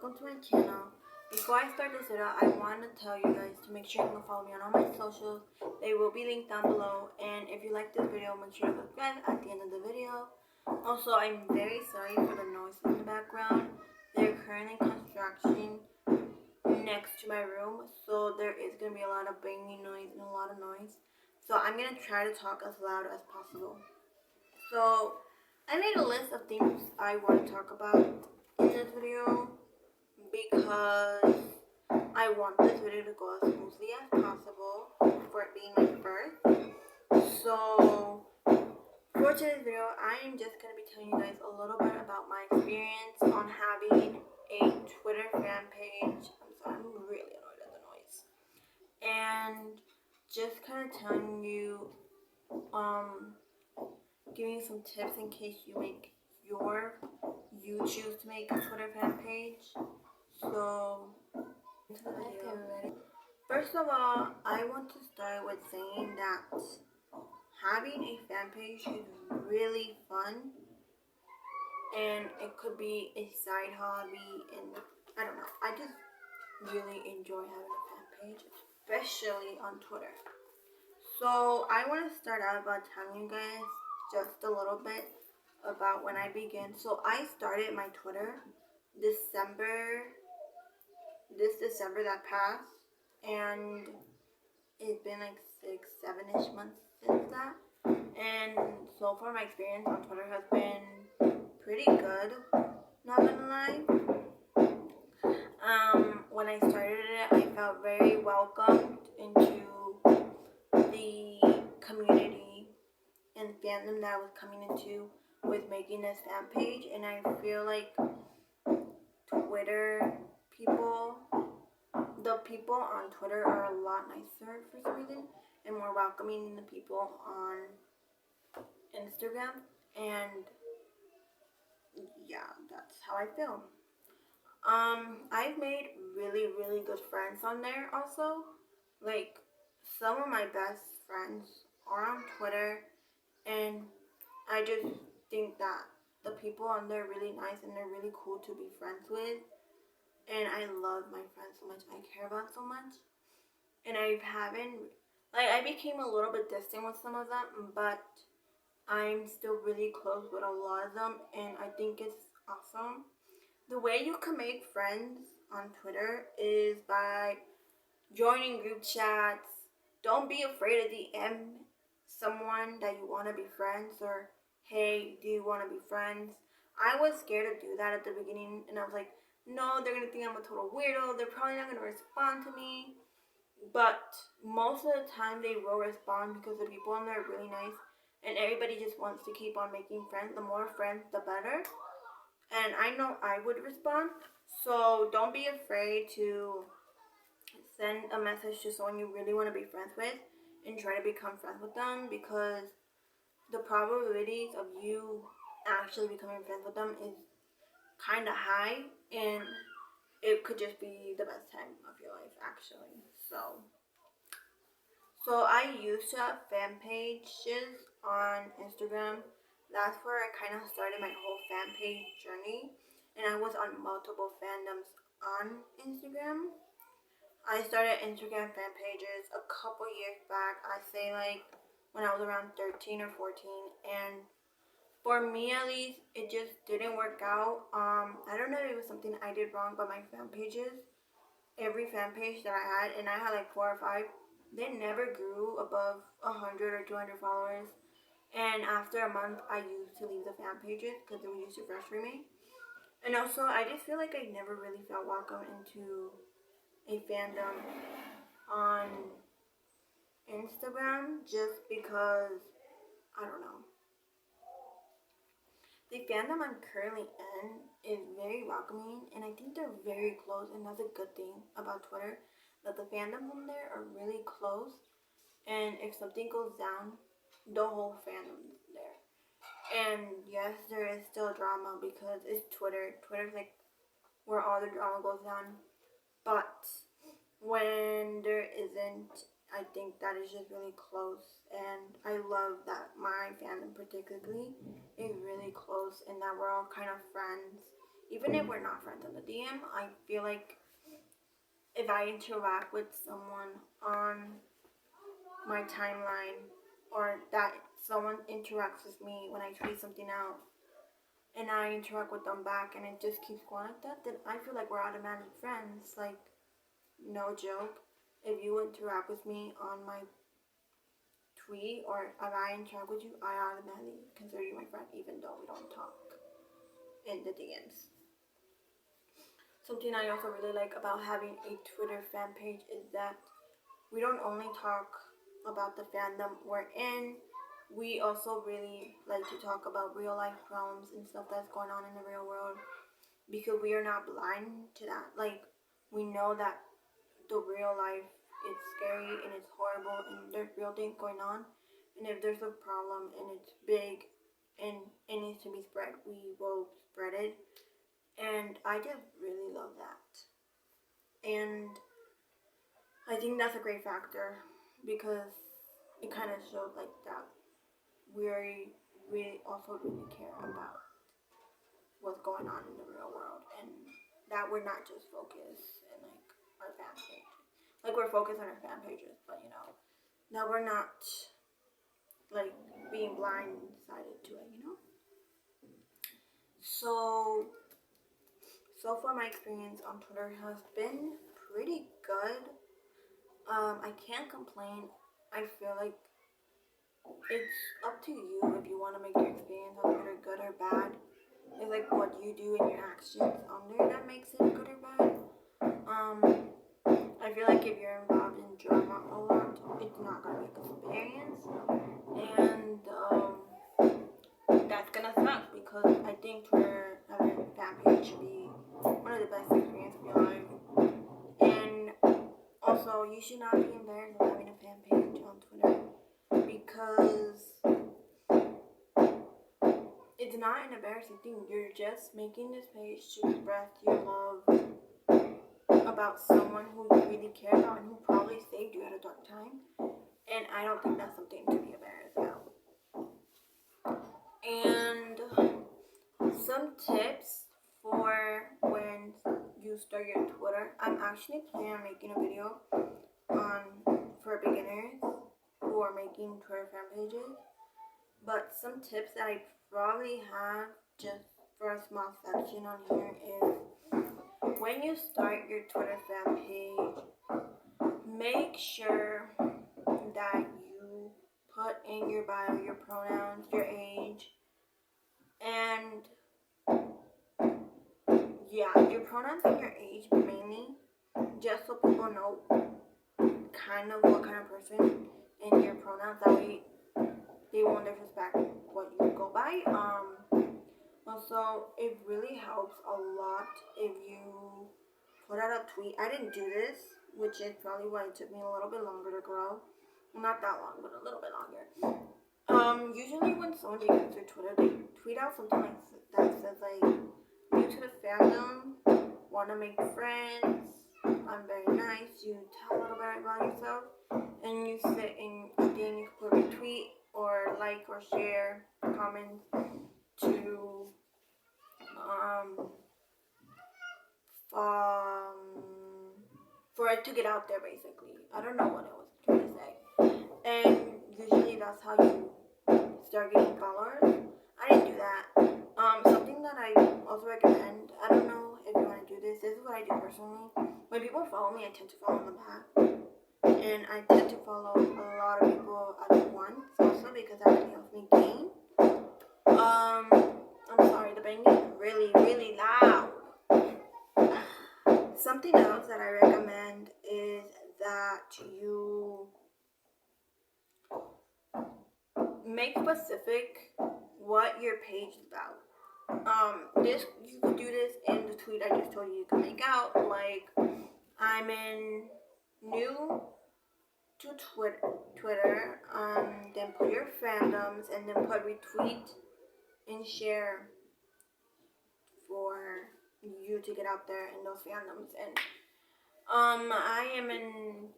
welcome to my channel. Before I start this video, I want to tell you guys to make sure you can follow me on all my socials. They will be linked down below, and if you like this video, make sure to subscribe at the end of the video. Also, I'm very sorry for the noise in the background. They're currently construction next to my room, so there is going to be a lot of banging noise and a lot of noise. So I'm going to try to talk as loud as possible. So I made a list of things I want to talk about in this video because I want this video to go as smoothly as possible for it being my first. So for today's video, I am just going to be telling you guys a little bit about my experience on having a Twitter fan page. I'm sorry, I'm really annoyed at the noise. And just kind of telling you, giving you some tips in case you choose to make a Twitter fan page. So, into the video. First of all, I want to start with saying that having a fan page is really fun, and it could be a side hobby, and I don't know. I just really enjoy having a fan page, especially on Twitter. So I want to start out by telling you guys just a little bit about when I began. So I started my Twitter this December that passed, and it's been like 6-7ish months since that. And so far my experience on Twitter has been pretty good, not gonna lie. When I started it, I felt very welcomed into the community and fandom that I was coming into with making this fan page, and I feel like the people on Twitter are a lot nicer for some reason and more welcoming than the people on Instagram, and yeah, that's how I feel. I've made really good friends on there also. Like, some of my best friends are on Twitter, and I just think that the people on there are really nice and they're really cool to be friends with. And I love my friends so much. I care about so much. And I became a little bit distant with some of them, but I'm still really close with a lot of them, and I think it's awesome. The way you can make friends on Twitter is by joining group chats. Don't be afraid to DM someone that you want to be friends, or hey, do you want to be friends? I was scared to do that at the beginning, and I was like, no, they're going to think I'm a total weirdo. They're probably not going to respond to me. But most of the time they will respond because the people in there are really nice, and everybody just wants to keep on making friends. The more friends, the better. And I know I would respond. So don't be afraid to send a message to someone you really want to be friends with and try to become friends with them, because the probabilities of you actually becoming friends with them is kind of high, and it could just be the best time of your life actually. So I used to have fan pages on Instagram. That's where I kind of started my whole fan page journey, and I was on multiple fandoms on Instagram. I started Instagram fan pages a couple years back. I say like when I was around 13 or 14, and for me at least, it just didn't work out. I don't know if it was something I did wrong, but my fan pages, every fan page that I had, and I had like 4 or 5, they never grew above 100 or 200 followers. And after a month, I used to leave the fan pages because they used to frustrate me. And also, I just feel like I never really felt welcome into a fandom on Instagram, just because, I don't know. The fandom I'm currently in is very welcoming, and I think they're very close, and that's a good thing about Twitter, that the fandoms in there are really close, and if something goes down, the whole fandom's there. And yes, there is still drama because it's Twitter. Twitter's like where all the drama goes down, but when there isn't, I think that is just really close, and I love that my fandom particularly is really close, and that we're all kind of friends, even if we're not friends on the DM, I feel like if I interact with someone on my timeline, or that someone interacts with me when I tweet something out, and I interact with them back, and it just keeps going like that, then I feel like we're automatic friends. Like, no joke. If you interact with me on my tweet, or if I interact with you, I automatically consider you my friend, even though we don't talk in the DMs. Something I also really like about having a Twitter fan page is that we don't only talk about the fandom we're in, we also really like to talk about real life problems and stuff that's going on in the real world, because we are not blind to that. Like, we know that the real life is scary and it's horrible and there's real things going on. And if there's a problem and it's big and it needs to be spread, we will spread it. And I just really love that. And I think that's a great factor because it kind of shows like that we also really care about what's going on in the real world, and that we're not just focused in like our fan page. Like, we're focused on our fan pages, but that we're not like being blindsided to it. So far my experience on Twitter has been pretty good. I can't complain. I feel like it's up to you if you want to make your experience on Twitter good or bad. It's like what you do and your actions on there that makes it good or bad. I feel like if you're involved in drama a lot, it's not gonna be a good experience, and that's gonna suck, because I think Twitter having a fan page should be one of the best experiences of your life. And also, you should not be embarrassed of having a fan page on Twitter, because it's not an embarrassing thing. You're just making this page to express your love about someone who you really care about and who probably saved you at a dark time. And I don't think that's something to be embarrassed about. And some tips for when you start your Twitter. I'm actually planning on making a video for beginners who are making Twitter fan pages. But some tips that I probably have just for a small section on here is, when you start your Twitter fan page, make sure that you put in your bio your pronouns, your age, and your pronouns and your age mainly, just so people know kind of what kind of person and your pronouns, that way they won't disrespect what you go by. Also, it really helps a lot if you put out a tweet. I didn't do this, which is probably why it took me a little bit longer to grow. Not that long, but a little bit longer. Usually when someone gets their Twitter, they tweet out something like that says like, new to the fandom, wanna make friends, I'm very nice, you tell a little bit about yourself, and you sit in, then you can put retweet or like or share comments to for it to get out there, basically. I don't know what I was trying to say. And usually that's how you start getting followers. I didn't do that. Something that I also recommend, I don't know if you want to do this is what I do personally. When people follow me, I tend to follow them back. And I tend to follow a lot of people at once, also because that really helps me gain. I'm sorry, the banging is really, really loud. Something else that I recommend is that you make specific what your page is about. This, you could do this in the tweet I just told you can make out. Like, I'm new to Twitter. Then put your fandoms, and then put retweet and share for you to get out there in those fandoms. And I am in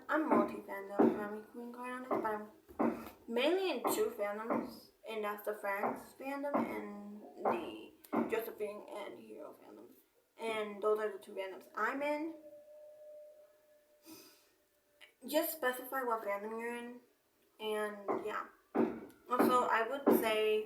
I'm multi-fandom, I'm being quite honest, but I'm mainly in two fandoms, and that's the Friends fandom and the Josephine and Hero fandoms. And those are the two fandoms I'm in. Just specify what fandom you're in. And yeah. Also, I would say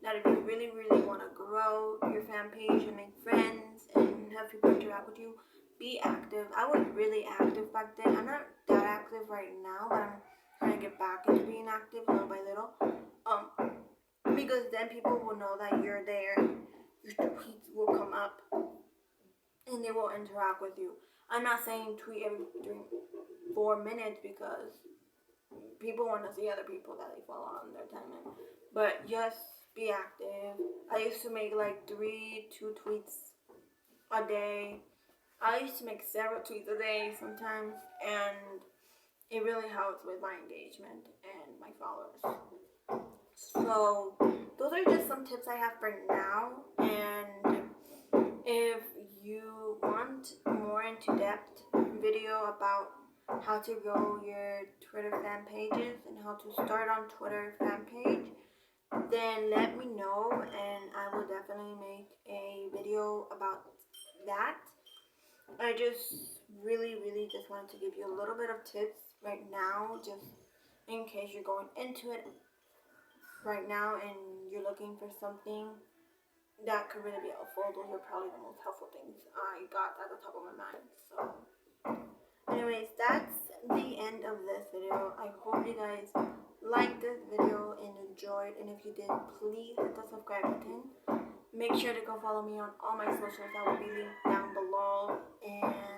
that if you really, really want to grow your fan page and make friends and have people interact with you, be active. I was really active back then. I'm not that active right now, but I'm trying to get back into being active little by little. Because then people will know that you're there. Your tweets will come up and they will interact with you. I'm not saying tweet every 4 minutes because people want to see other people that they follow on their timeline. But just be active. I used to make like 2 tweets a day. I used to make several tweets a day sometimes, and it really helps with my engagement and my followers. So those are just some tips I have for now, and if you want more into depth video about how to grow your Twitter fan pages and how to start on Twitter fan page, then let me know and I will definitely make a video about that. I just really just wanted to give you a little bit of tips right now, just in case you're going into it right now and you're looking for something that could really be helpful. Those are probably the most helpful things I got at the top of my mind. So anyways, that's the end of this video. I hope you guys liked this video and enjoyed, and if you did, please hit the subscribe button. Make sure to go follow me on all my socials that will be linked down below, and